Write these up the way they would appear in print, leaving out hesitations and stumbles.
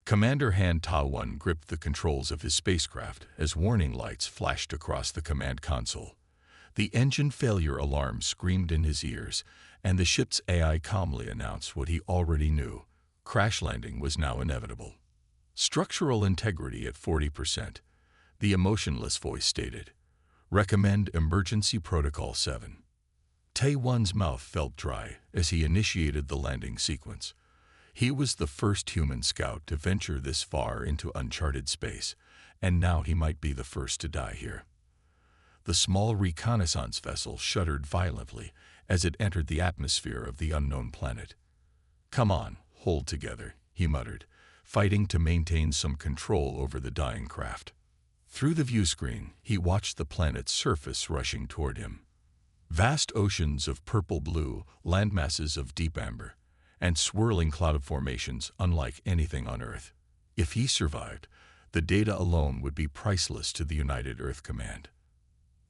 Commander Han Ta-1 gripped the controls of his spacecraft as warning lights flashed across the command console. The engine failure alarm screamed in his ears, and the ship's AI calmly announced what he already knew. Crash landing was now inevitable. Structural integrity at 40%, the emotionless voice stated. Recommend Emergency Protocol 7. Tai-1's mouth felt dry as he initiated the landing sequence. He was the first human scout to venture this far into uncharted space, and now he might be the first to die here. The small reconnaissance vessel shuddered violently as it entered the atmosphere of the unknown planet. "Come on, hold together," he muttered, fighting to maintain some control over the dying craft. Through the viewscreen, he watched the planet's surface rushing toward him. Vast oceans of purple-blue, landmasses of deep amber, and swirling cloud formations unlike anything on Earth. If he survived, the data alone would be priceless to the United Earth Command.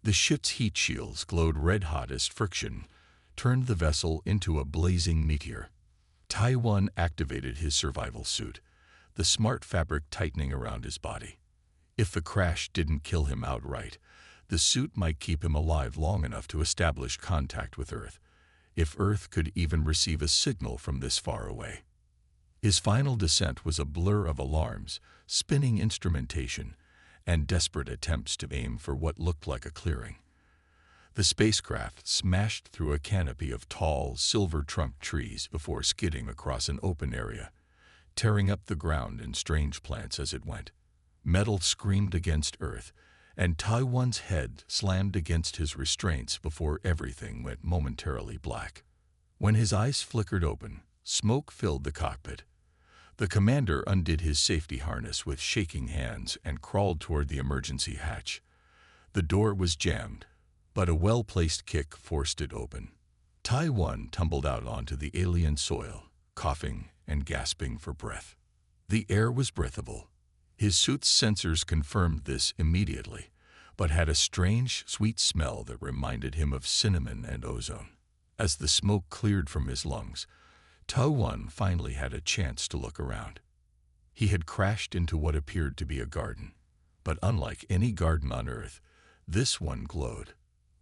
The ship's heat shields glowed red-hot as friction turned the vessel into a blazing meteor. Tai-1 activated his survival suit, the smart fabric tightening around his body. If the crash didn't kill him outright, the suit might keep him alive long enough to establish contact with Earth, if Earth could even receive a signal from this far away. His final descent was a blur of alarms, spinning instrumentation, and desperate attempts to aim for what looked like a clearing. The spacecraft smashed through a canopy of tall, silver-trunked trees before skidding across an open area, tearing up the ground and strange plants as it went. Metal screamed against Earth, and Tai-1's head slammed against his restraints before everything went momentarily black. When his eyes flickered open, smoke filled the cockpit. The commander undid his safety harness with shaking hands and crawled toward the emergency hatch. The door was jammed, but a well-placed kick forced it open. Tai-1 tumbled out onto the alien soil, coughing and gasping for breath. The air was breathable. His suit's sensors confirmed this immediately, but had a strange, sweet smell that reminded him of cinnamon and ozone. As the smoke cleared from his lungs, Tai-1 finally had a chance to look around. He had crashed into what appeared to be a garden, but unlike any garden on Earth, this one glowed.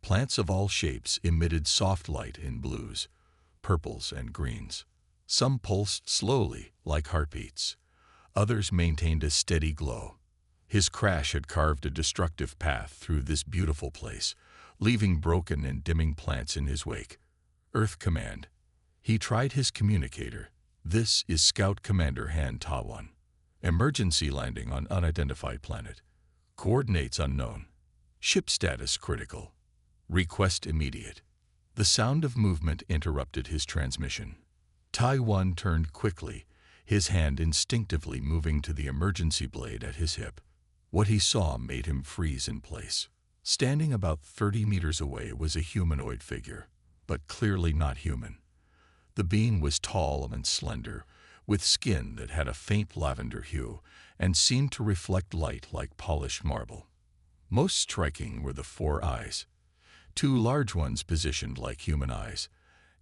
Plants of all shapes emitted soft light in blues, purples, and greens. Some pulsed slowly, like heartbeats. Others maintained a steady glow. His crash had carved a destructive path through this beautiful place, leaving broken and dimming plants in his wake. Earth Command. He tried his communicator. This is Scout Commander Han Ta-1. Emergency landing on unidentified planet. Coordinates unknown. Ship status critical. Request immediate. The sound of movement interrupted his transmission. Tai-1 turned quickly, his hand instinctively moving to the emergency blade at his hip. What he saw made him freeze in place. Standing about 30 meters away was a humanoid figure, but clearly not human. The being was tall and slender, with skin that had a faint lavender hue and seemed to reflect light like polished marble. Most striking were the 4 eyes, 2 large ones positioned like human eyes,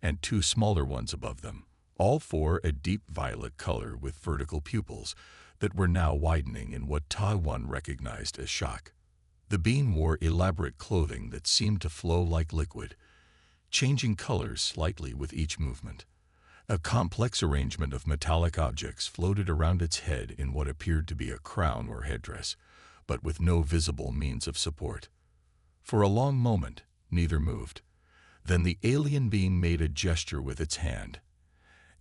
and 2 smaller ones above them, all 4 a deep violet color with vertical pupils that were now widening in what Tai-1 recognized as shock. The being wore elaborate clothing that seemed to flow like liquid, changing colors slightly with each movement. A complex arrangement of metallic objects floated around its head in what appeared to be a crown or headdress, but with no visible means of support. For a long moment, neither moved. Then the alien being made a gesture with its hand,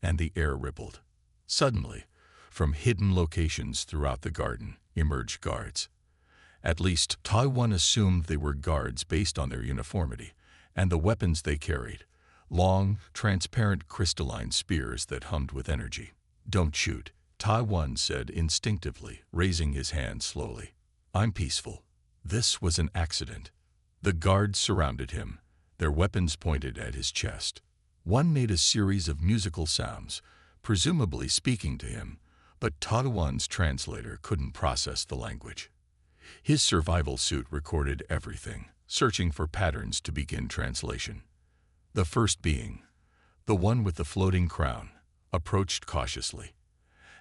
and the air rippled. Suddenly, from hidden locations throughout the garden, emerged guards. At least, Tai-1 assumed they were guards based on their uniformity and the weapons they carried, long, transparent crystalline spears that hummed with energy. "Don't shoot," Tai-1 said instinctively, raising his hand slowly. "I'm peaceful. This was an accident." The guards surrounded him, their weapons pointed at his chest. One made a series of musical sounds, presumably speaking to him, but Tai-1's translator couldn't process the language. His survival suit recorded everything, searching for patterns to begin translation. The first being, the one with the floating crown, approached cautiously.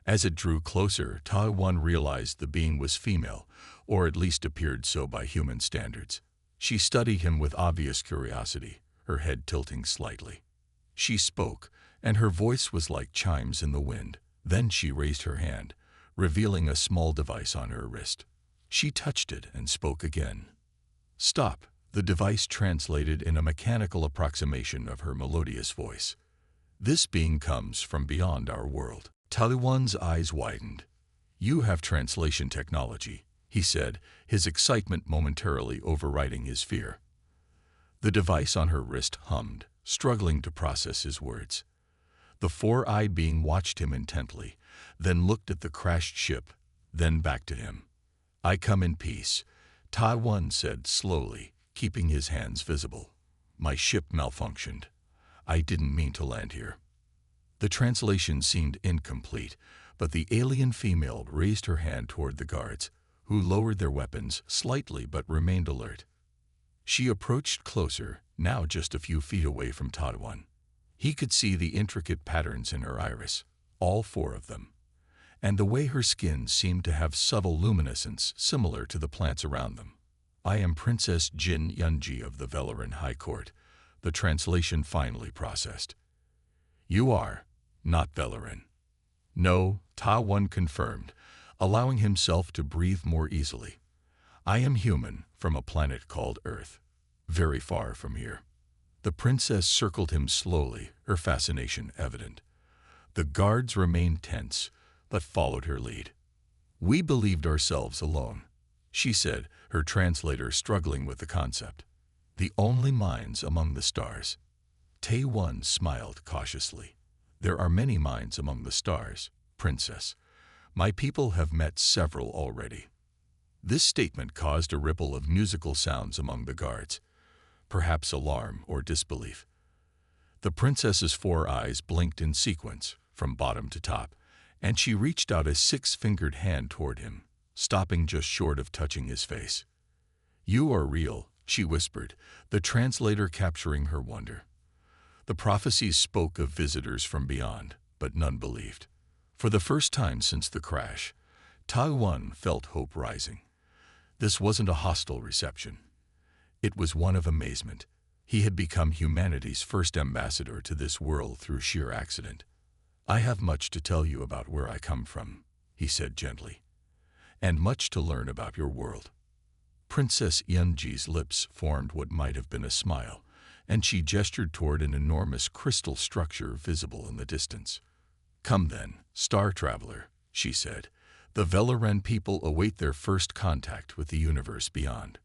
As it drew closer, Taiwan realized the being was female, or at least appeared so by human standards. She studied him with obvious curiosity, her head tilting slightly. She spoke, and her voice was like chimes in the wind. Then she raised her hand, revealing a small device on her wrist. She touched it and spoke again. "Stop," the device translated in a mechanical approximation of her melodious voice. "This being comes from beyond our world." Taiwan's eyes widened. "You have translation technology," he said, his excitement momentarily overriding his fear. The device on her wrist hummed, struggling to process his words. The four-eyed being watched him intently, then looked at the crashed ship, then back to him. "I come in peace," Taiwan said slowly, keeping his hands visible. "My ship malfunctioned. I didn't mean to land here." The translation seemed incomplete, but the alien female raised her hand toward the guards, who lowered their weapons slightly but remained alert. She approached closer, now just a few feet away from Taiwan. He could see the intricate patterns in her iris, all four of them, and the way her skin seemed to have subtle luminescence similar to the plants around them. "I am Princess Jin Yunji of the Velaran High Court," the translation finally processed. "You are not Velaran." "No," Taiwan confirmed, allowing himself to breathe more easily. "I am human from a planet called Earth, very far from here." The princess circled him slowly, her fascination evident. The guards remained tense, but followed her lead. "We believed ourselves alone," she said, her translator struggling with the concept. "The only minds among the stars." Taewon smiled cautiously. "There are many minds among the stars, Princess. My people have met several already." This statement caused a ripple of musical sounds among the guards, perhaps alarm or disbelief. The princess's four eyes blinked in sequence, from bottom to top, and she reached out a six-fingered hand toward him, stopping just short of touching his face. "You are real," she whispered, the translator capturing her wonder. The prophecies spoke of visitors from beyond, but none believed. For the first time since the crash, Taiwan felt hope rising. This wasn't a hostile reception. It was one of amazement. He had become humanity's first ambassador to this world through sheer accident. "I have much to tell you about where I come from," he said gently, "and much to learn about your world." Princess Yunji's lips formed what might have been a smile, and she gestured toward an enormous crystal structure visible in the distance. "Come then, star traveler," she said. "The Velaran people await their first contact with the universe beyond."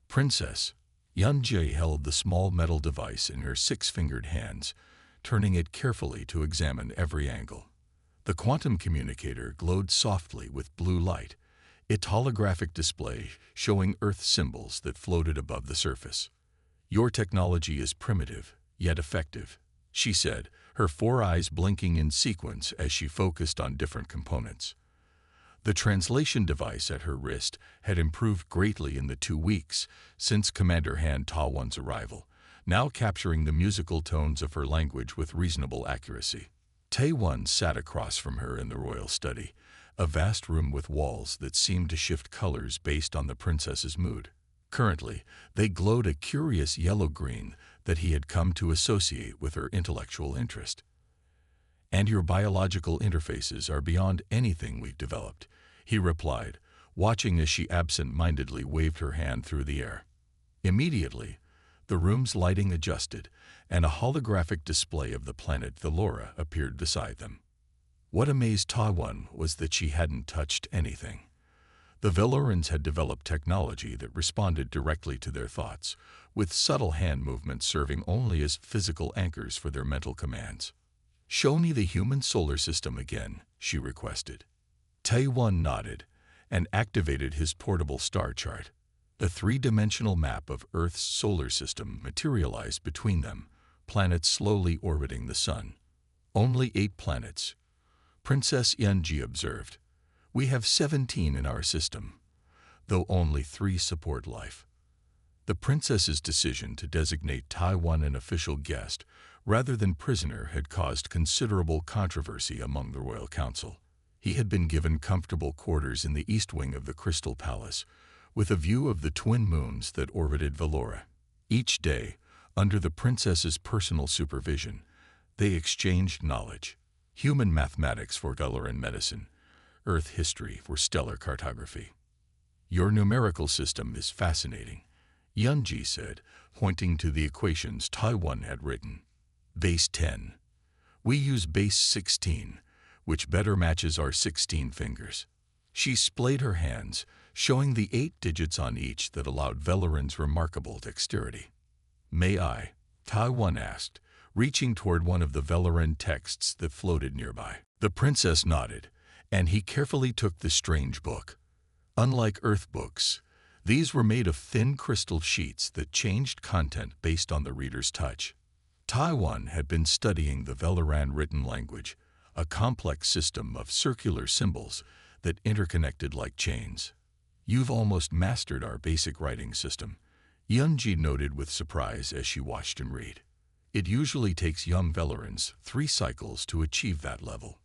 Princess Yunji held the small metal device in her six-fingered hands, turning it carefully to examine every angle. The quantum communicator glowed softly with blue light, its holographic display showing Earth symbols that floated above the surface. "Your technology is primitive, yet effective," she said, her four eyes blinking in sequence as she focused on different components. The translation device at her wrist had improved greatly in the 2 weeks since Commander Han Tawan's arrival, now capturing the musical tones of her language with reasonable accuracy. Taewon sat across from her in the royal study, a vast room with walls that seemed to shift colors based on the princess's mood. Currently, they glowed a curious yellow-green that he had come to associate with her intellectual interest. "And your biological interfaces are beyond anything we've developed," he replied, watching as she absent-mindedly waved her hand through the air. Immediately, the room's lighting adjusted, and a holographic display of the planet Thelora appeared beside them. What amazed Taiwan was that she hadn't touched anything. The Velorans had developed technology that responded directly to their thoughts, with subtle hand movements serving only as physical anchors for their mental commands. "Show me the human solar system again," she requested. Taewon nodded and activated his portable star chart. A three-dimensional map of Earth's solar system materialized between them, planets slowly orbiting the sun. "Only 8 planets," Princess Yunji observed. "We have 17 in our system, though only 3 support life." The princess's decision to designate Taiwan an official guest rather than prisoner had caused considerable controversy among the royal council. He had been given comfortable quarters in the east wing of the Crystal Palace, with a view of the twin moons that orbited Valora. Each day, under the princess's personal supervision, they exchanged knowledge: human mathematics for Valoran medicine, Earth history for stellar cartography. "Your numerical system is fascinating," Yunji said, pointing to the equations Taiwan had written. "Base 10. We use base 16, which better matches our 16 fingers." She splayed her hands, showing the 8 digits on each that allowed Valoran's remarkable dexterity. "May I?" Taiwan asked, reaching toward one of the Valoran texts that floated nearby. The princess nodded, and he carefully took the strange book. Unlike Earth books, these were made of thin crystal sheets that changed content based on the reader's touch. Taiwan had been studying the Valoran written language, a complex system of circular symbols that interconnected like chains. "You've almost mastered our basic writing system," Yunji noted with surprise as she watched him read. "It usually takes young Valorans 3 cycles to achieve that level.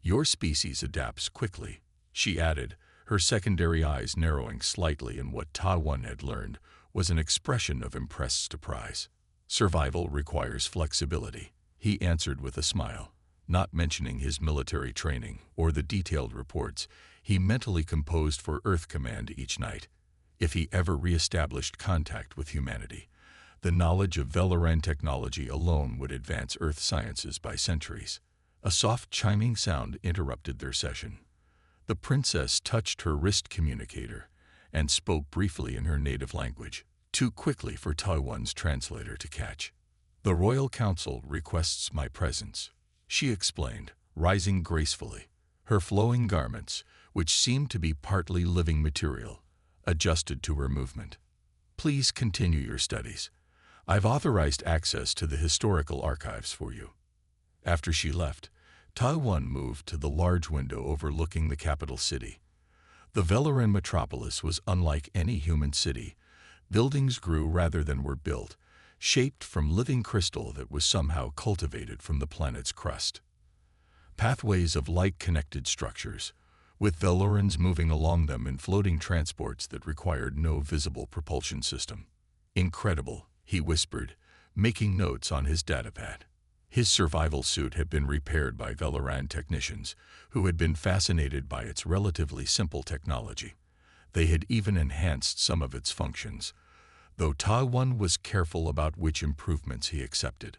Your species adapts quickly," she added, her secondary eyes narrowing slightly, and what Taiwan had learned was an expression of impressed surprise. "Survival requires flexibility," he answered with a smile, not mentioning his military training or the detailed reports he mentally composed for Earth Command each night. If he ever re-established contact with humanity, the knowledge of Valoran technology alone would advance Earth sciences by centuries. A soft chiming sound interrupted their session. The princess touched her wrist communicator and spoke briefly in her native language, too quickly for Taiwan's translator to catch. "The Royal Council requests my presence," she explained, rising gracefully. Her flowing garments, which seemed to be partly living material, adjusted to her movement. "Please continue your studies. I've authorized access to the historical archives for you." After she left, Taiwan moved to the large window overlooking the capital city. The Valoran metropolis was unlike any human city. Buildings grew rather than were built, shaped from living crystal that was somehow cultivated from the planet's crust. Pathways of light connected structures, with Valorans moving along them in floating transports that required no visible propulsion system. "Incredible," he whispered, making notes on his datapad. His survival suit had been repaired by Valoran technicians who had been fascinated by its relatively simple technology. They had even enhanced some of its functions, though Taiwan was careful about which improvements he accepted.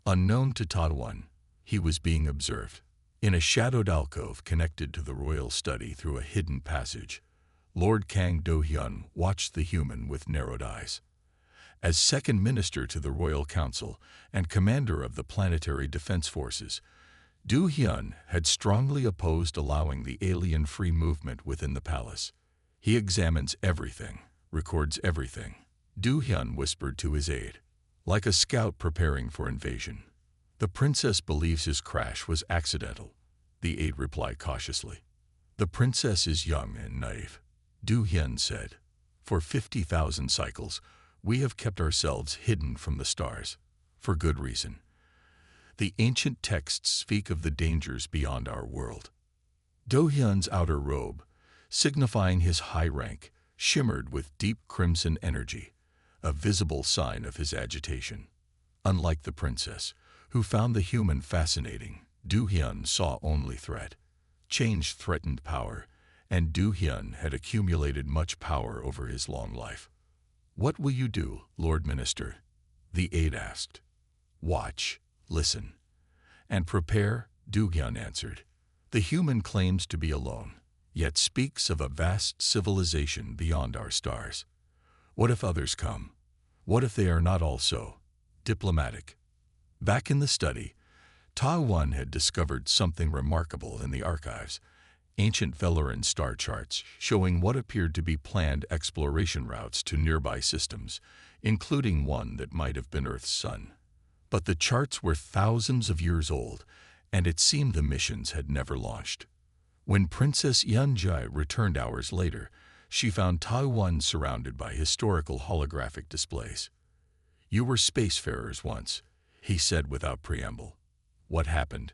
Unknown to Taiwan, he was being observed. In a shadowed alcove connected to the royal study through a hidden passage, Lord Kang Do-hyun watched the human with narrowed eyes. As second minister to the Royal Council and commander of the Planetary Defense Forces, Do-hyun had strongly opposed allowing the alien free movement within the palace. "He examines everything, records everything," Do-hyun whispered to his aide, "like a scout preparing for invasion." "The princess believes his crash was accidental," the aide replied cautiously. "The princess is young and naive," Do-hyun said. "For 50,000 cycles, we have kept ourselves hidden from the stars, for good reason. The ancient texts speak of the dangers beyond our world." Do-hyun's outer robe, signifying his high rank, shimmered with deep crimson energy, a visible sign of his agitation. Unlike the princess, who found the human fascinating, Do-hyun saw only threat. Change threatened power, and Do-hyun had accumulated much power over his long life. "What will you do, Lord Minister?" the aide asked. "Watch, listen, and prepare," Do-hyun answered. "The human claims to be alone, yet speaks of a vast civilization beyond our stars. What if others come? What if they are not also diplomatic?" Back in the study, Taiwan had discovered something remarkable in the archives: ancient Valoran star charts showing what appeared to be planned exploration routes to nearby systems, including one that might have been Earth's sun. But the charts were thousands of years old, and it seemed the missions had never launched. When Princess Yunji returned hours later, she found Taiwan surrounded by historical holographic displays. "You were spacefarers once," he said without preamble. "What happened?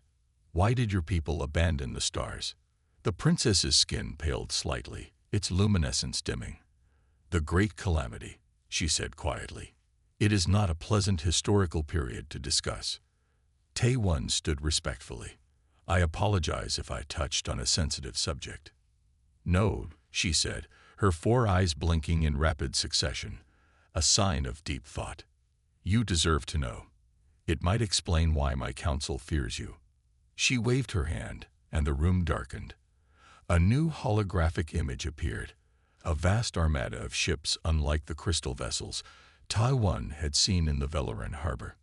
Why did your people abandon the stars?" The princess's skin paled slightly, its luminescence dimming. "The Great Calamity," she said quietly. "It is not a pleasant historical period to discuss." Tae-Won stood respectfully. "I apologize if I touched on a sensitive subject." "No," she said, her four eyes blinking in rapid succession, a sign of deep thought. "You deserve to know. It might explain why my council fears you." She waved her hand, and the room darkened. A new holographic image appeared, a vast armada of ships unlike the crystal vessels Tae-Won had seen in the Valoran harbor.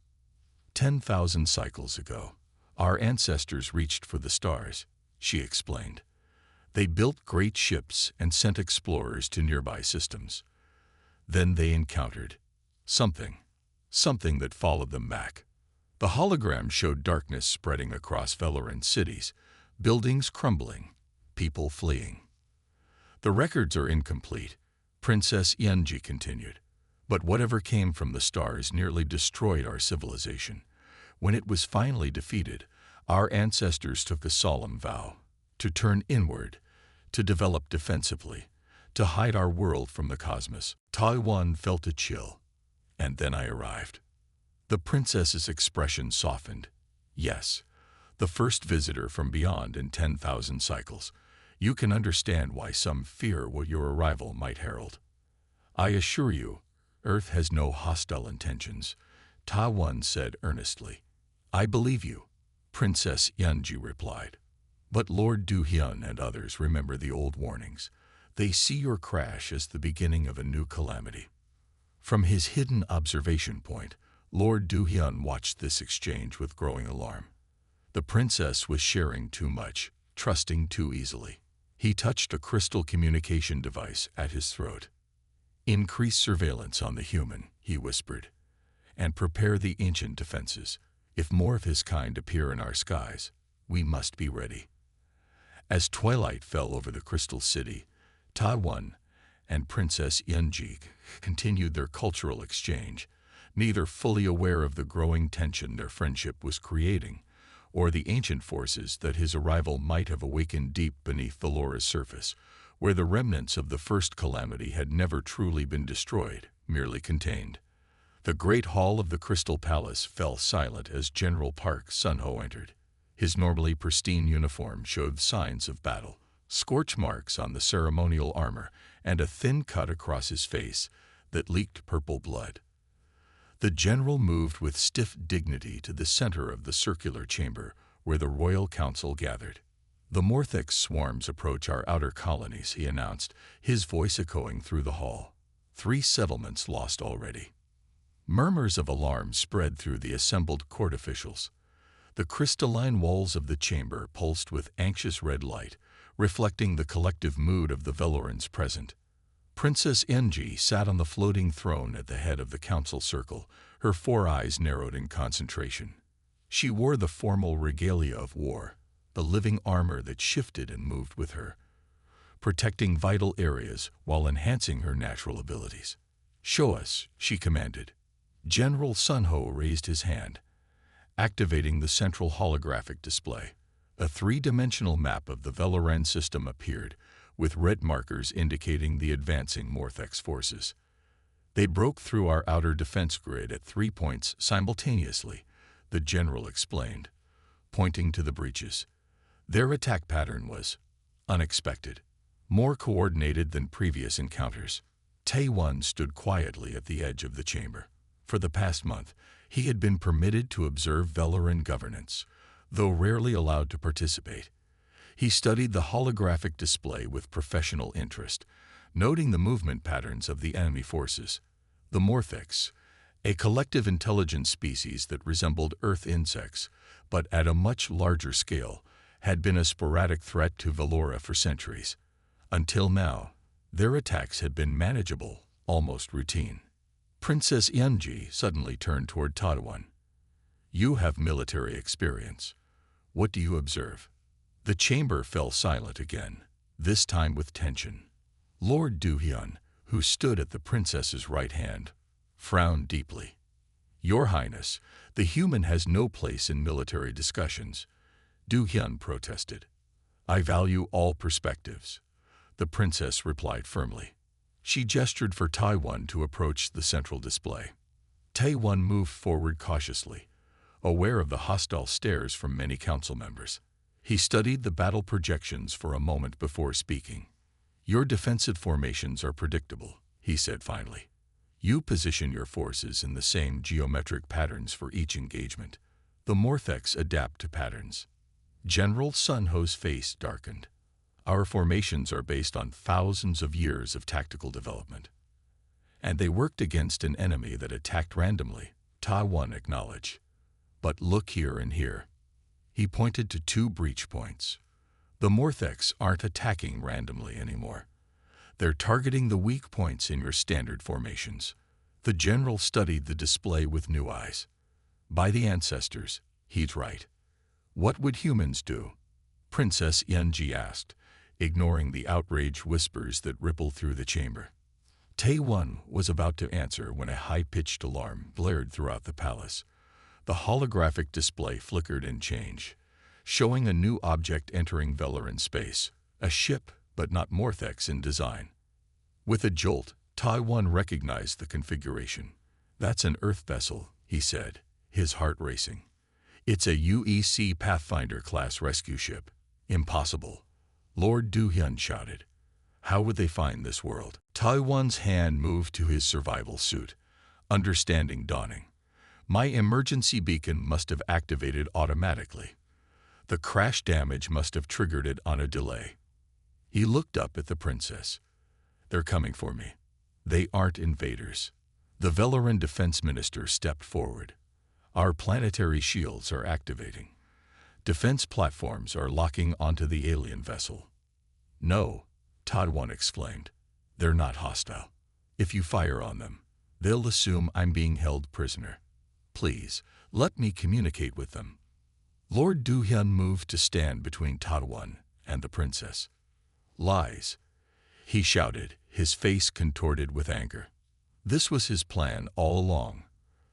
10,000 cycles ago, our ancestors reached for the stars, she explained. They built great ships and sent explorers to nearby systems. Then they encountered something that followed them back. The hologram showed darkness spreading across Valoran cities, buildings crumbling, people fleeing. "The records are incomplete," Princess Yenji continued, "but whatever came from the stars nearly destroyed our civilization. When it was finally defeated, our ancestors took a solemn vow to turn inward, to develop defensively, to hide our world from the cosmos." Tae-Won felt a chill. "And then I arrived." The princess's expression softened. "Yes, the first visitor from beyond in 10,000 cycles. You can understand why some fear what your arrival might herald. I assure you, Earth has no hostile intentions," Tae-Won said earnestly. "I believe you," Princess Yenji replied. "But Lord Do-hyun and others remember the old warnings. They see your crash as the beginning of a new calamity." From his hidden observation point, Lord Do-hyun watched this exchange with growing alarm. The princess was sharing too much, trusting too easily. He touched a crystal communication device at his throat. "Increase surveillance on the human," he whispered, "and prepare the ancient defenses. If more of his kind appear in our skies, we must be ready." As twilight fell over the crystal city, Tae-Won and Princess Yenji continued their cultural exchange, neither fully aware of the growing tension their friendship was creating, or the ancient forces that his arrival might have awakened deep beneath Valora's surface, where the remnants of the first calamity had never truly been destroyed, merely contained. The great hall of the Crystal Palace fell silent as General Park Sun-ho entered. His normally pristine uniform showed signs of battle, scorch marks on the ceremonial armor, and a thin cut across his face that leaked purple blood. The general moved with stiff dignity to the center of the circular chamber where the royal council gathered. "The Morthex swarms approach our outer colonies," he announced, his voice echoing through the hall. "3 settlements lost already." Murmurs of alarm spread through the assembled court officials. The crystalline walls of the chamber pulsed with anxious red light, reflecting the collective mood of the Velorans present. Princess Yenji sat on the floating throne at the head of the council circle, her 4 eyes narrowed in concentration. She wore the formal regalia of war, the living armor that shifted and moved with her, protecting vital areas while enhancing her natural abilities. "Show us," she commanded. General Sun-ho raised his hand, activating the central holographic display. A 3-dimensional map of the Veloran system appeared, with red markers indicating the advancing Morthex forces. "They broke through our outer defense grid at 3 points simultaneously," the general explained, pointing to the breaches. "Their attack pattern was unexpected, more coordinated than previous encounters." Tae-Won stood quietly at the edge of the chamber. For the past month, he had been permitted to observe Veloran governance, though rarely allowed to participate. He studied the holographic display with professional interest, noting the movement patterns of the enemy forces. The Morthex, a collective intelligent species that resembled Earth insects, but at a much larger scale, had been a sporadic threat to Valora for centuries. Until now, their attacks had been manageable, almost routine. Princess Yenji suddenly turned toward Tae-Won. "You have military experience. What do you observe?" The chamber fell silent again, this time with tension. Lord Do-hyun, who stood at the princess's right hand, frowned deeply. "Your Highness, the human has no place in military discussions," Do-hyun protested. I value all perspectives, the princess replied firmly. She gestured for Taiwan to approach the central display. Taiwan moved forward cautiously, aware of the hostile stares from many council members. He studied the battle projections for a moment before speaking. Your defensive formations are predictable, he said finally. You position your forces in the same geometric patterns for each engagement. The Morthex adapt to patterns. General Sun Ho's face darkened. Our formations are based on thousands of years of tactical development. And they worked against an enemy that attacked randomly, Taiwan acknowledged. But look here and here. He pointed to 2 breach points. The Morthex aren't attacking randomly anymore. They're targeting the weak points in your standard formations. The general studied the display with new eyes. By the ancestors, he's right. What would humans do? Princess Yenji asked, ignoring the outraged whispers that rippled through the chamber. Tae-Won was about to answer when a high-pitched alarm blared throughout the palace. The holographic display flickered and changed, showing a new object entering Velarin space, a ship, but not Morthex in design. With a jolt, Taiwan recognized the configuration. That's an Earth vessel, he said, his heart racing. It's a UEC Pathfinder-class rescue ship. Impossible. Lord Du-hyun shouted. How would they find this world? Taiwan's hand moved to his survival suit, understanding dawning. My emergency beacon must have activated automatically. The crash damage must have triggered it on a delay. He looked up at the princess. They're coming for me. They aren't invaders. The Velarin defense minister stepped forward. Our planetary shields are activating. Defense platforms are locking onto the alien vessel. No, Taiwan exclaimed. They're not hostile. If you fire on them, they'll assume I'm being held prisoner. Please, let me communicate with them. Lord Du-hyun moved to stand between Taiwan and the princess. Lies, he shouted, his face contorted with anger. This was his plan all along.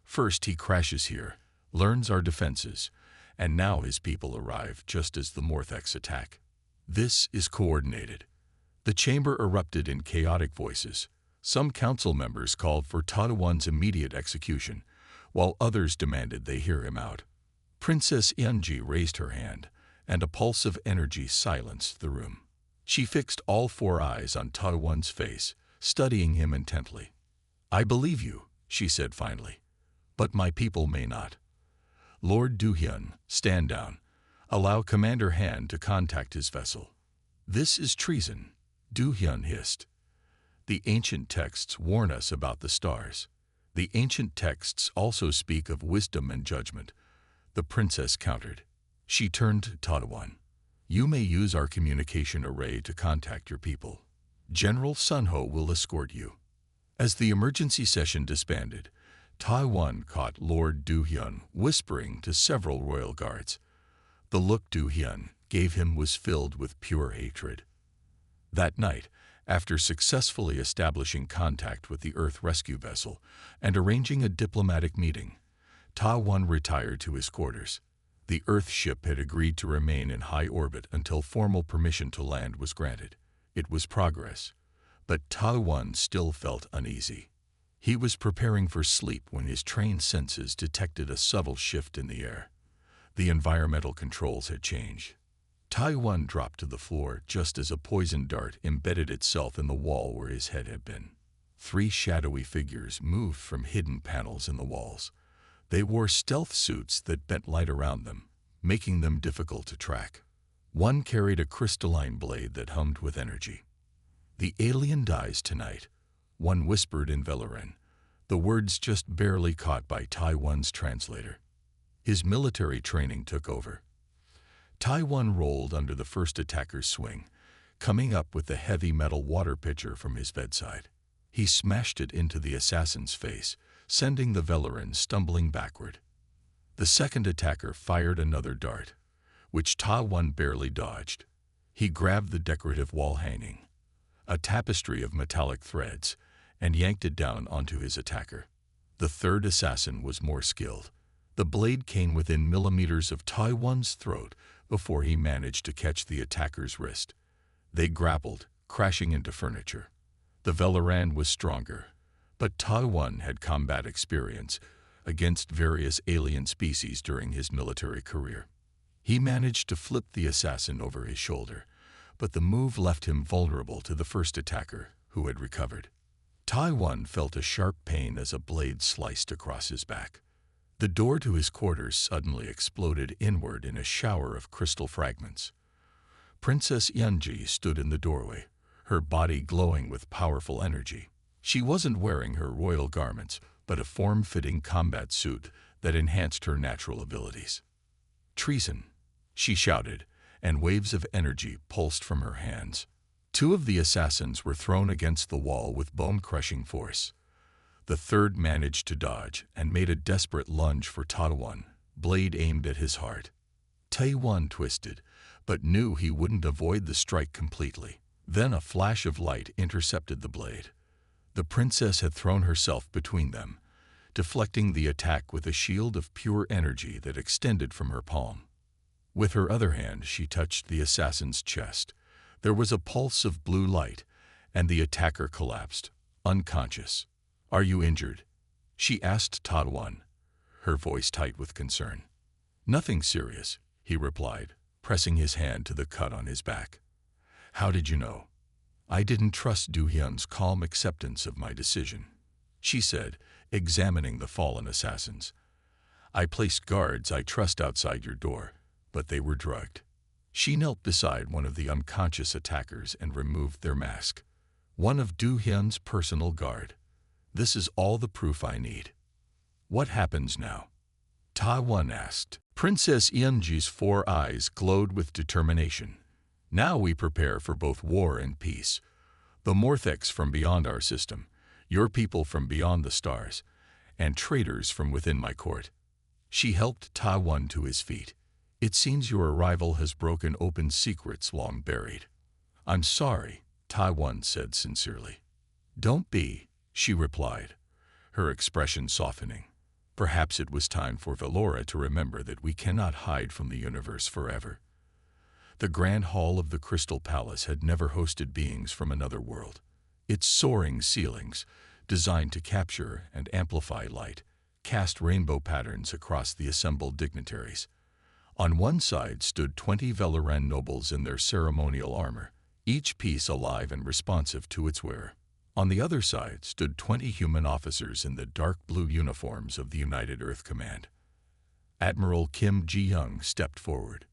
First he crashes here, learns our defenses, and now his people arrive just as the Morthex attack. This is coordinated. The chamber erupted in chaotic voices. Some council members called for Taiwan's immediate execution, while others demanded they hear him out. Princess Yenji raised her hand, and a pulse of energy silenced the room. She fixed all 4 eyes on Taiwan's face, studying him intently. I believe you, she said finally, but my people may not. Lord Du-hyun, stand down. Allow Commander Han to contact his vessel. This is treason, Du-hyun hissed. The ancient texts warn us about the stars. The ancient texts also speak of wisdom and judgment, the princess countered. She turned to Taiwan. You may use our communication array to contact your people. General Sun Ho will escort you. As the emergency session disbanded, Taiwan caught Lord Du-hyun whispering to several royal guards. The look Du-hyun gave him was filled with pure hatred. That night, after successfully establishing contact with the Earth rescue vessel and arranging a diplomatic meeting, Taiwan retired to his quarters. The Earth ship had agreed to remain in high orbit until formal permission to land was granted. It was progress, but Taiwan still felt uneasy. He was preparing for sleep when his trained senses detected a subtle shift in the air. The environmental controls had changed. Taiwan dropped to the floor just as a poison dart embedded itself in the wall where his head had been. 3 shadowy figures moved from hidden panels in the walls. They wore stealth suits that bent light around them, making them difficult to track. One carried a crystalline blade that hummed with energy. The alien dies tonight, one whispered in Velarin, the words just barely caught by Taiwan's translator. His military training took over. Taiwan rolled under the first attacker's swing, coming up with the heavy metal water pitcher from his bedside. He smashed it into the assassin's face, sending the Velarin stumbling backward. The second attacker fired another dart, which Taiwan barely dodged. He grabbed the decorative wall hanging, a tapestry of metallic threads, and yanked it down onto his attacker. The third assassin was more skilled. The blade came within millimeters of Taiwan's throat, before he managed to catch the attacker's wrist. They grappled, crashing into furniture. The Velaran was stronger, but Tai-1 had combat experience against various alien species during his military career. He managed to flip the assassin over his shoulder, but the move left him vulnerable to the first attacker, who had recovered. Tai-1 felt a sharp pain as a blade sliced across his back. The door to his quarters suddenly exploded inward in a shower of crystal fragments. Princess Yunji stood in the doorway, her body glowing with powerful energy. She wasn't wearing her royal garments, but a form-fitting combat suit that enhanced her natural abilities. "Treason!" she shouted, and waves of energy pulsed from her hands. Two of the assassins were thrown against the wall with bone-crushing force. The third managed to dodge and made a desperate lunge for Tai-1, blade aimed at his heart. Tai-1 twisted, but knew he wouldn't avoid the strike completely. Then a flash of light intercepted the blade. The princess had thrown herself between them, deflecting the attack with a shield of pure energy that extended from her palm. With her other hand, she touched the assassin's chest. There was a pulse of blue light, and the attacker collapsed, unconscious. "Are you injured?" she asked Tai-1, her voice tight with concern. "Nothing serious," he replied, pressing his hand to the cut on his back. "How did you know?" "I didn't trust Du-hyun's calm acceptance of my decision," she said, examining the fallen assassins. "I placed guards I trust outside your door, but they were drugged." She knelt beside one of the unconscious attackers and removed their mask. "One of Du-hyun's personal guard. This is all the proof I need." "What happens now?" Tai-1 asked. Princess Yunji's 4 eyes glowed with determination. "Now we prepare for both war and peace. The Morthex from beyond our system, your people from beyond the stars, and traitors from within my court." She helped Tai-1 to his feet. "It seems your arrival has broken open secrets long buried." "I'm sorry," Tai-1 said sincerely. "Don't be," she replied, her expression softening. Perhaps it was time for Velora to remember that we cannot hide from the universe forever. The grand hall of the Crystal Palace had never hosted beings from another world. Its soaring ceilings, designed to capture and amplify light, cast rainbow patterns across the assembled dignitaries. On one side stood 20 Velaran nobles in their ceremonial armor, each piece alive and responsive to its wearer. On the other side stood 20 human officers in the dark blue uniforms of the United Earth Command. Admiral Kim Ji-young stepped forward.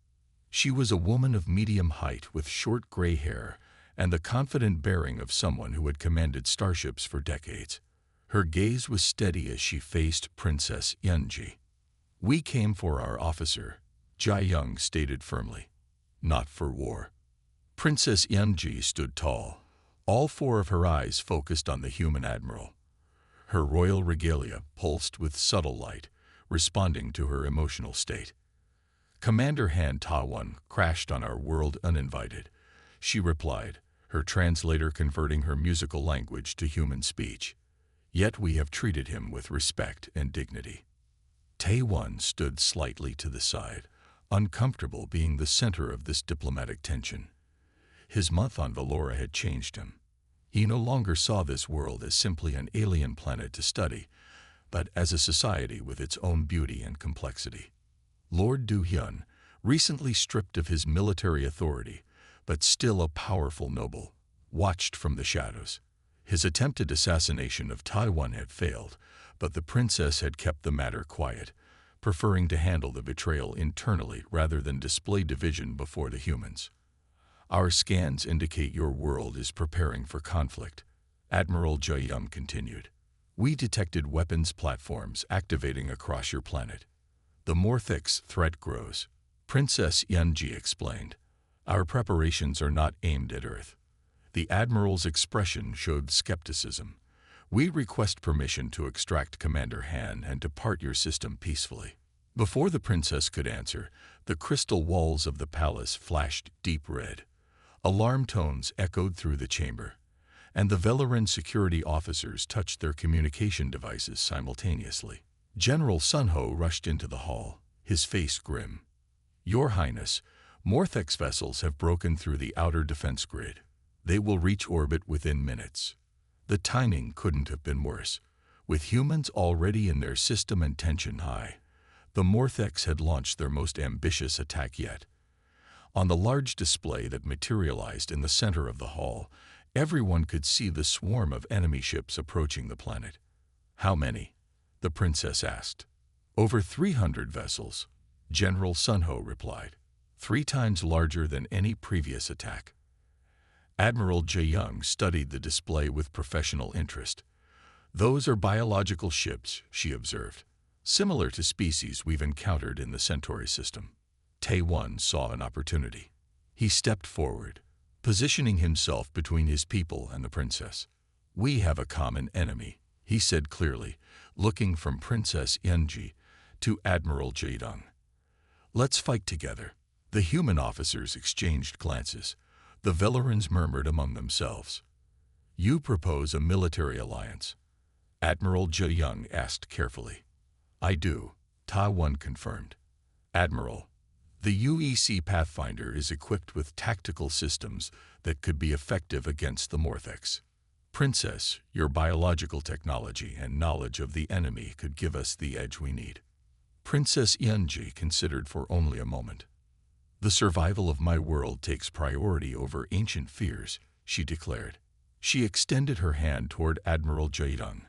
She was a woman of medium height with short gray hair and the confident bearing of someone who had commanded starships for decades. Her gaze was steady as she faced Princess Yunji. "We came for our officer," Ji-young stated firmly. "Not for war." Princess Yunji stood tall, all 4 of her eyes focused on the human admiral. Her royal regalia pulsed with subtle light, responding to her emotional state. "Commander Han Ta-1 crashed on our world uninvited," she replied, her translator converting her musical language to human speech. "Yet we have treated him with respect and dignity." Tai-1 stood slightly to the side, uncomfortable being the center of this diplomatic tension. His month on Velora had changed him. He no longer saw this world as simply an alien planet to study, but as a society with its own beauty and complexity. Lord Du-hyun, recently stripped of his military authority, but still a powerful noble, watched from the shadows. His attempted assassination of Tai-1 had failed, but the princess had kept the matter quiet, preferring to handle the betrayal internally rather than display division before the humans. "Our scans indicate your world is preparing for conflict," Admiral Ji-young continued. "We detected weapons platforms activating across your planet. The Morthex threat grows," Princess Yunji explained. "Our preparations are not aimed at Earth." The Admiral's expression showed skepticism. "We request permission to extract Commander Han and depart your system peacefully." Before the princess could answer, the crystal walls of the palace flashed deep red. Alarm tones echoed through the chamber, and the Velaran security officers touched their communication devices simultaneously. General Sunho rushed into the hall, his face grim. "Your Highness, Morthex vessels have broken through the outer defense grid. They will reach orbit within minutes. The timing couldn't have been worse. With humans already in their system and tension high, the Morthex had launched their most ambitious attack yet. On the large display that materialized in the center of the hall, everyone could see the swarm of enemy ships approaching the planet. "How many?" the princess asked. "Over 300 vessels," General Sunho replied. 3 times larger than any previous attack. Admiral Jae-young studied the display with professional interest. "Those are biological ships," she observed, "similar to species we've encountered in the Centauri system." Tae-won saw an opportunity. He stepped forward, positioning himself between his people and the princess. "We have a common enemy," he said clearly, looking from Princess Yeonji to Admiral Jae-young. "Let's fight together." The human officers exchanged glances. The Velorans murmured among themselves. "You propose a military alliance?" Admiral Jae-young asked carefully. "I do," Tae-won confirmed. "Admiral, the UEC Pathfinder is equipped with tactical systems that could be effective against the Morthex. Princess, your biological technology and knowledge of the enemy could give us the edge we need." Princess Yeonji considered for only a moment. "The survival of my world takes priority over ancient fears," she declared. She extended her hand toward Admiral Jae-young,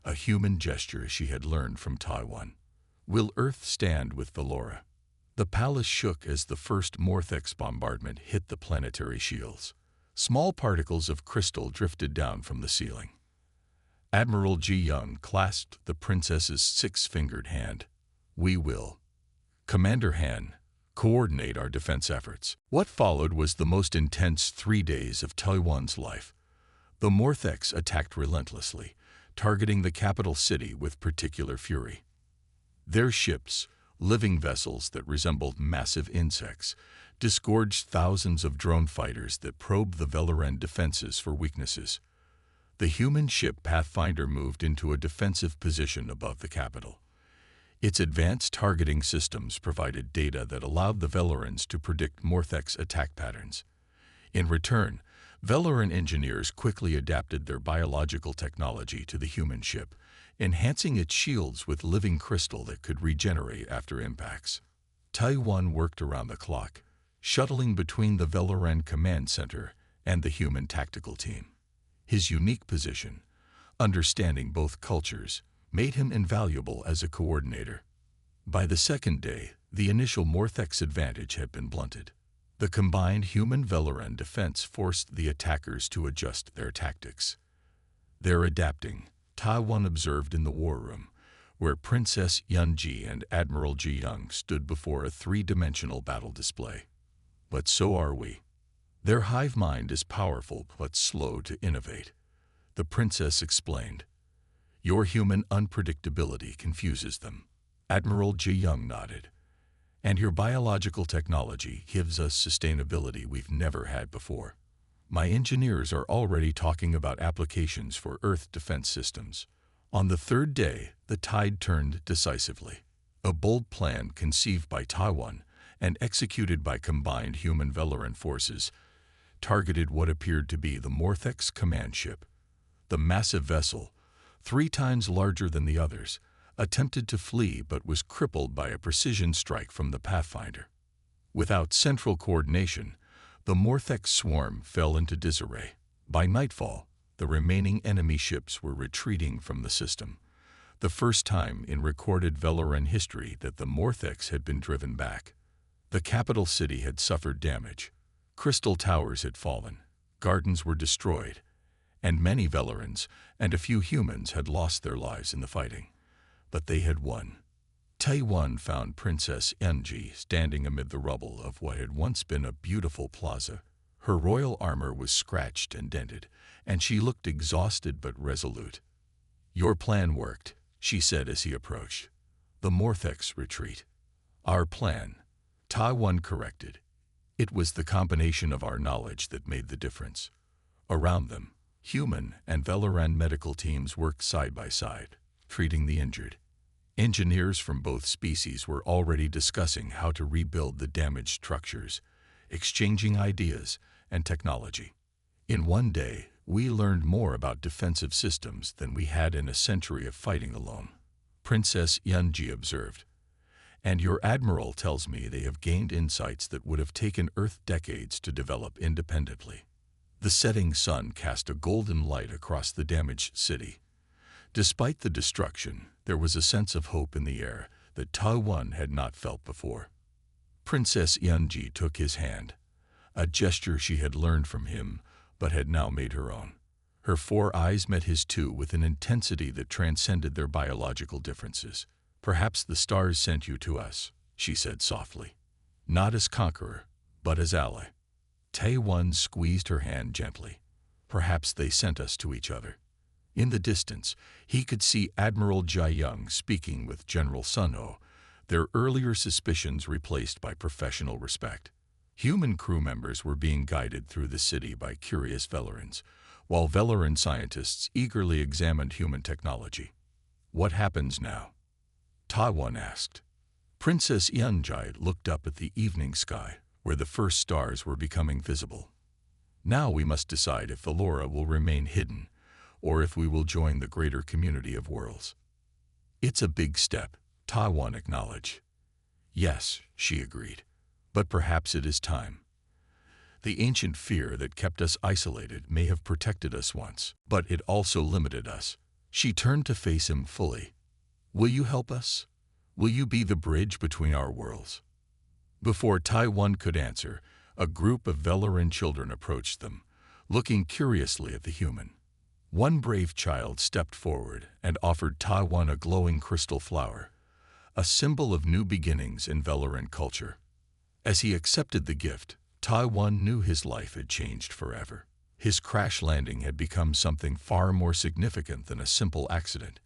a human gesture she had learned from Tae-won. "Will Earth stand with Velora?" The palace shook as the first Morthex bombardment hit the planetary shields. Small particles of crystal drifted down from the ceiling. Admiral Jae-young clasped the princess's 6-fingered hand. "We will. Commander Han, coordinate our defense efforts." What followed was the most intense 3 days of Tae-won's life. The Morthex attacked relentlessly, targeting the capital city with particular fury. Their ships, living vessels that resembled massive insects, disgorged thousands of drone fighters that probed the Veloran defenses for weaknesses. The human ship Pathfinder moved into a defensive position above the capital. Its advanced targeting systems provided data that allowed the Velorans to predict Morthex attack patterns. In return, Veloran engineers quickly adapted their biological technology to the human ship, enhancing its shields with living crystal that could regenerate after impacts. Tae-won worked around the clock, shuttling between the Veloran command center and the human tactical team. His unique position, understanding both cultures, made him invaluable as a coordinator. By the second day, the initial Morthex advantage had been blunted. The combined human-Veloran defense forced the attackers to adjust their tactics. "They're adapting," Tae-won observed in the war room, where Princess Yeonji and Admiral Jae-young stood before a 3-dimensional battle display. "But so are we. Their hive mind is powerful but slow to innovate," the princess explained. "Your human unpredictability confuses them." Admiral Jae-young nodded. "And your biological technology gives us sustainability we've never had before. My engineers are already talking about applications for Earth defense systems." On the 3rd day, the tide turned decisively. A bold plan conceived by Tae-won and executed by combined human-Veloran forces targeted what appeared to be the Morthex command ship. The massive vessel, 3 times larger than the others, attempted to flee but was crippled by a precision strike from the Pathfinder. Without central coordination, the Morthex swarm fell into disarray. By nightfall, the remaining enemy ships were retreating from the system, the first time in recorded Veloran history that the Morthex had been driven back. The capital city had suffered damage. Crystal towers had fallen, gardens were destroyed, and many Velorans and a few humans had lost their lives in the fighting. But they had won. Tae-won found Princess Yeonji standing amid the rubble of what had once been a beautiful plaza. Her royal armor was scratched and dented, and she looked exhausted but resolute. "Your plan worked," she said as he approached. "The Morthex retreat." "Our plan," Tae-won corrected. "It was the combination of our knowledge that made the difference." Around them, human and Veloran medical teams worked side by side, treating the injured. Engineers from both species were already discussing how to rebuild the damaged structures, exchanging ideas and technology. In one day, we learned more about defensive systems than we had in a century of fighting alone, Princess Yunji observed. And your admiral tells me they have gained insights that would have taken Earth decades to develop independently. The setting sun cast a golden light across the damaged city. Despite the destruction, there was a sense of hope in the air that Taiwan had not felt before. Princess Yunji took his hand, a gesture she had learned from him but had now made her own. Her 4 eyes met his 2 with an intensity that transcended their biological differences. "Perhaps the stars sent you to us," she said softly. "Not as conqueror, but as ally." Taiwan squeezed her hand gently. "Perhaps they sent us to each other." In the distance, he could see Admiral Jiayang speaking with General Sun Ho, their earlier suspicions replaced by professional respect. Human crew members were being guided through the city by curious Velerans, while Veleran scientists eagerly examined human technology. "What happens now?" Taiwan asked. Princess Yunji looked up at the evening sky, where the first stars were becoming visible. "Now we must decide if Valora will remain hidden, or if we will join the greater community of worlds." "It's a big step," Taiwan acknowledged. "Yes," she agreed, "but perhaps it is time. The ancient fear that kept us isolated may have protected us once, but it also limited us." She turned to face him fully. "Will you help us? Will you be the bridge between our worlds?" Before Taiwan could answer, a group of Veleran children approached them, looking curiously at the human. One brave child stepped forward and offered Taiwan a glowing crystal flower, a symbol of new beginnings in Veleran culture. As he accepted the gift, Taiwan knew his life had changed forever. His crash landing had become something far more significant than a simple accident.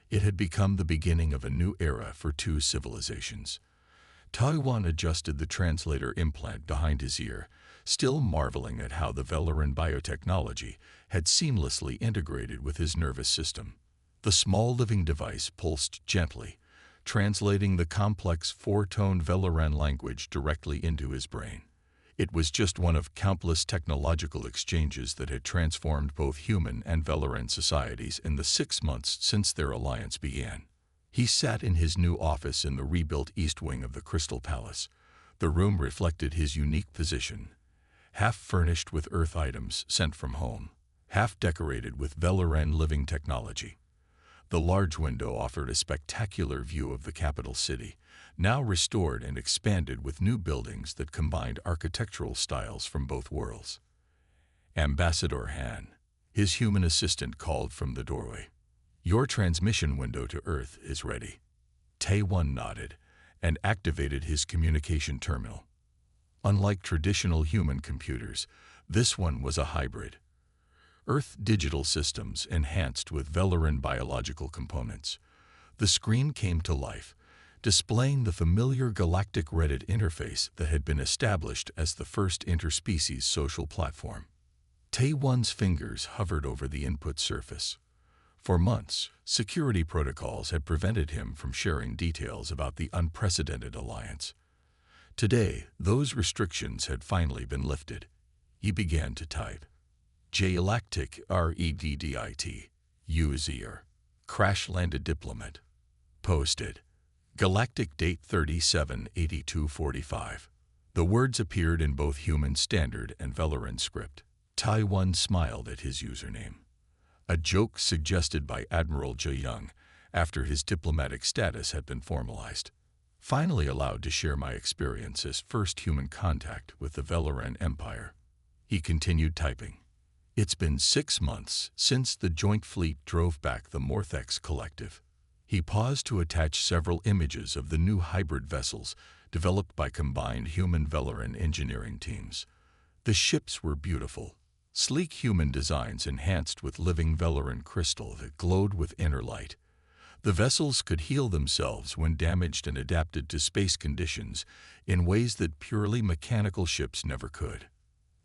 It had become the beginning of a new era for 2 civilizations. Taiwan adjusted the translator implant behind his ear, still marveling at how the Veleran biotechnology had seamlessly integrated with his nervous system. The small living device pulsed gently, translating the complex 4-tone Veleran language directly into his brain. It was just one of countless technological exchanges that had transformed both human and Veleran societies in the 6 months since their alliance began. He sat in his new office in the rebuilt east wing of the Crystal Palace. The room reflected his unique position, half furnished with Earth items sent from home, half decorated with Veleran living technology. The large window offered a spectacular view of the capital city, now restored and expanded with new buildings that combined architectural styles from both worlds. Ambassador Han, his human assistant, called from the doorway. "Your transmission window to Earth is ready." Taiwan nodded and activated his communication terminal. Unlike traditional human computers, this one was a hybrid. Earth digital systems enhanced with Veleran biological components. The screen came to life, displaying the familiar Galactic Reddit interface that had been established as the first interspecies social platform. Taiwan's fingers hovered over the input surface. For months, security protocols had prevented him from sharing details about the unprecedented alliance. Today, those restrictions had finally been lifted. He began to type. Galactic Reddit, user, crash-landed diplomat. Posted. Galactic date 37/82/45. The words appeared in both human standard and Veleran script. Taiwan smiled at his username, a joke suggested by Admiral Jiayang after his diplomatic status had been formalized. Finally allowed to share my experience as first human contact with the Veleran Empire. He continued typing. It's been 6 months since the joint fleet drove back the Morthex Collective. He paused to attach several images of the new hybrid vessels developed by combined human-Veleran engineering teams. The ships were beautiful, sleek human designs enhanced with living Veleran crystal that glowed with inner light. The vessels could heal themselves when damaged and adapted to space conditions in ways that purely mechanical ships never could.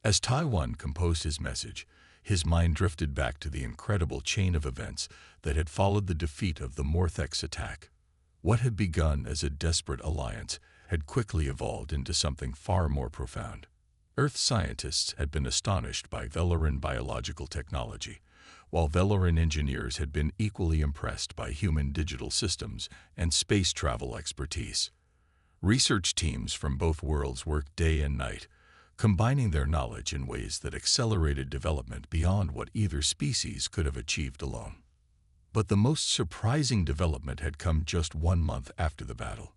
As Taiwan composed his message, his mind drifted back to the incredible chain of events that had followed the defeat of the Morthex attack. What had begun as a desperate alliance had quickly evolved into something far more profound. Earth scientists had been astonished by Velaran biological technology, while Velaran engineers had been equally impressed by human digital systems and space travel expertise. Research teams from both worlds worked day and night, combining their knowledge in ways that accelerated development beyond what either species could have achieved alone. But the most surprising development had come just 1 month after the battle.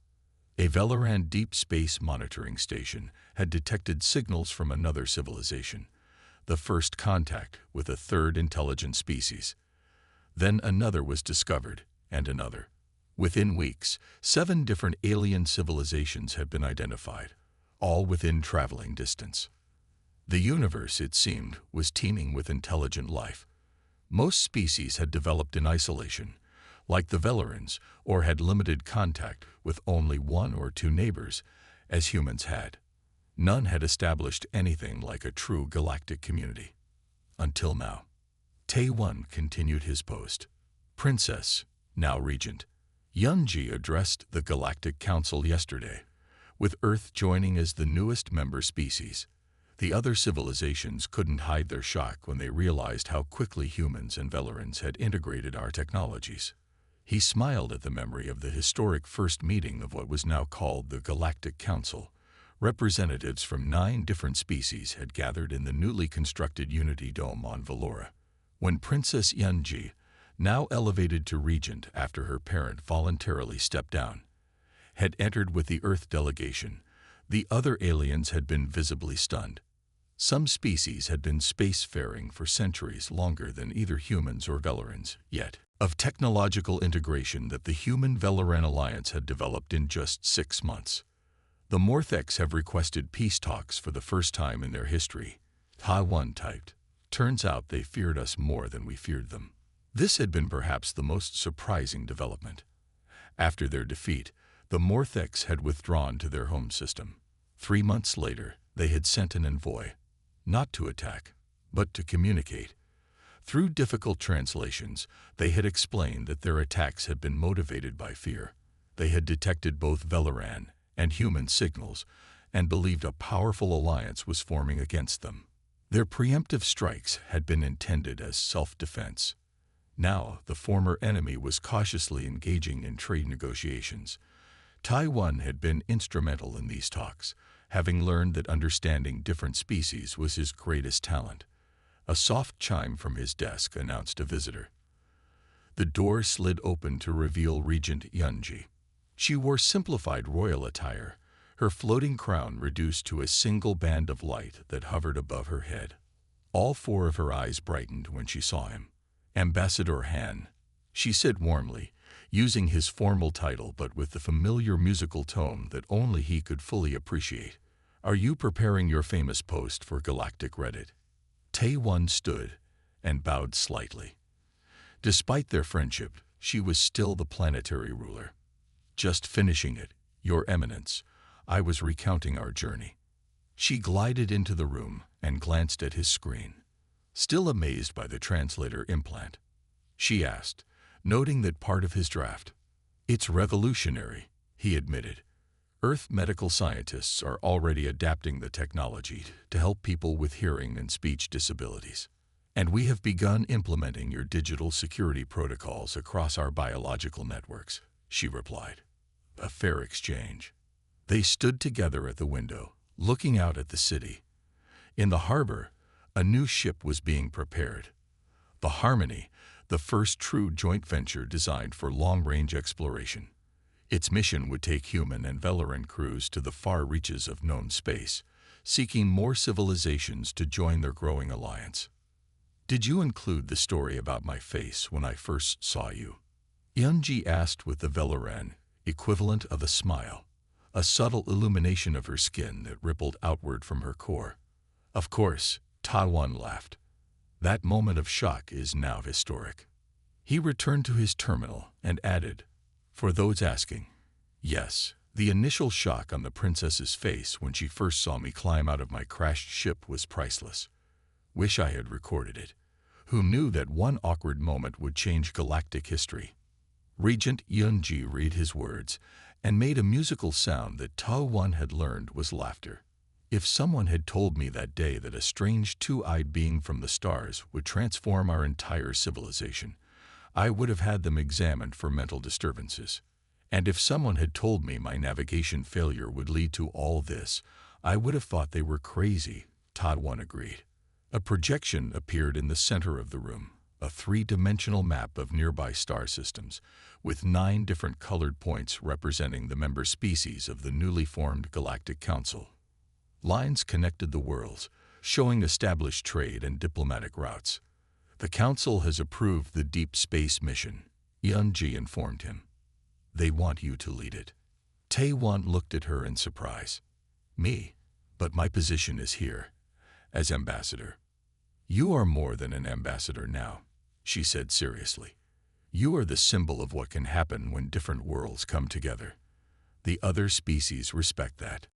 A Velaran deep space monitoring station had detected signals from another civilization, the first contact with a third intelligent species. Then another was discovered, and another. Within weeks, 7 different alien civilizations had been identified, all within traveling distance. The universe, it seemed, was teeming with intelligent life. Most species had developed in isolation, like the Velarans, or had limited contact with only 1 or 2 neighbors, as humans had. None had established anything like a true galactic community. Until now. Tae-Won continued his post. Princess, now Regent, Yunji addressed the Galactic Council yesterday, with Earth joining as the newest member species. The other civilizations couldn't hide their shock when they realized how quickly humans and Velarans had integrated our technologies. He smiled at the memory of the historic first meeting of what was now called the Galactic Council. Representatives from 9 different species had gathered in the newly constructed Unity Dome on Valora. When Princess Yunji, now elevated to regent after her parent voluntarily stepped down, had entered with the Earth delegation, the other aliens had been visibly stunned. Some species had been spacefaring for centuries longer than either humans or Velarans, yet of technological integration that the Human-Velaran alliance had developed in just 6 months. The Morthex have requested peace talks for the first time in their history. Tae-Won typed. Turns out they feared us more than we feared them. This had been perhaps the most surprising development. After their defeat, the Morthex had withdrawn to their home system. 3 months later, they had sent an envoy, not to attack, but to communicate. Through difficult translations, they had explained that their attacks had been motivated by fear. They had detected both Velaran and human signals and believed a powerful alliance was forming against them. Their preemptive strikes had been intended as self-defense. Now, the former enemy was cautiously engaging in trade negotiations. Tae-Won had been instrumental in these talks, having learned that understanding different species was his greatest talent. A soft chime from his desk announced a visitor. The door slid open to reveal Regent Yunji. She wore simplified royal attire, her floating crown reduced to a single band of light that hovered above her head. All 4 of her eyes brightened when she saw him. Ambassador Han, she said warmly, using his formal title but with the familiar musical tone that only he could fully appreciate. Are you preparing your famous post for Galactic Reddit? Tae-Won stood and bowed slightly. Despite their friendship, she was still the planetary ruler. Just finishing it, Your Eminence. I was recounting our journey. She glided into the room and glanced at his screen. Still amazed by the translator implant, she asked, noting that part of his draft. It's revolutionary, he admitted. Earth medical scientists are already adapting the technology to help people with hearing and speech disabilities. And we have begun implementing your digital security protocols across our biological networks, she replied. A fair exchange. They stood together at the window, looking out at the city. In the harbor, a new ship was being prepared. The Harmony, the first true joint venture designed for long-range exploration. Its mission would take human and Velaran crews to the far reaches of known space, seeking more civilizations to join their growing alliance. Did you include the story about my face when I first saw you? Yunji asked with the Velaran equivalent of a smile, a subtle illumination of her skin that rippled outward from her core. Of course, Tae-Won laughed. That moment of shock is now historic. He returned to his terminal and added, for those asking, yes, the initial shock on the princess's face when she first saw me climb out of my crashed ship was priceless. Wish I had recorded it. Who knew that one awkward moment would change galactic history? Regent Yunji read his words and made a musical sound that Tae-Won had learned was laughter. If someone had told me that day that a strange two-eyed being from the stars would transform our entire civilization, I would have had them examined for mental disturbances. And if someone had told me my navigation failure would lead to all this, I would have thought they were crazy, Todd 1 agreed. A projection appeared in the center of the room, a three-dimensional map of nearby star systems, with 9 different colored points representing the member species of the newly formed Galactic Council. Lines connected the worlds, showing established trade and diplomatic routes. The Council has approved the deep space mission, Yun-Ji informed him. They want you to lead it. Tae-Won looked at her in surprise. Me? But my position is here, as ambassador. You are more than an ambassador now, she said seriously. You are the symbol of what can happen when different worlds come together. The other species respect that.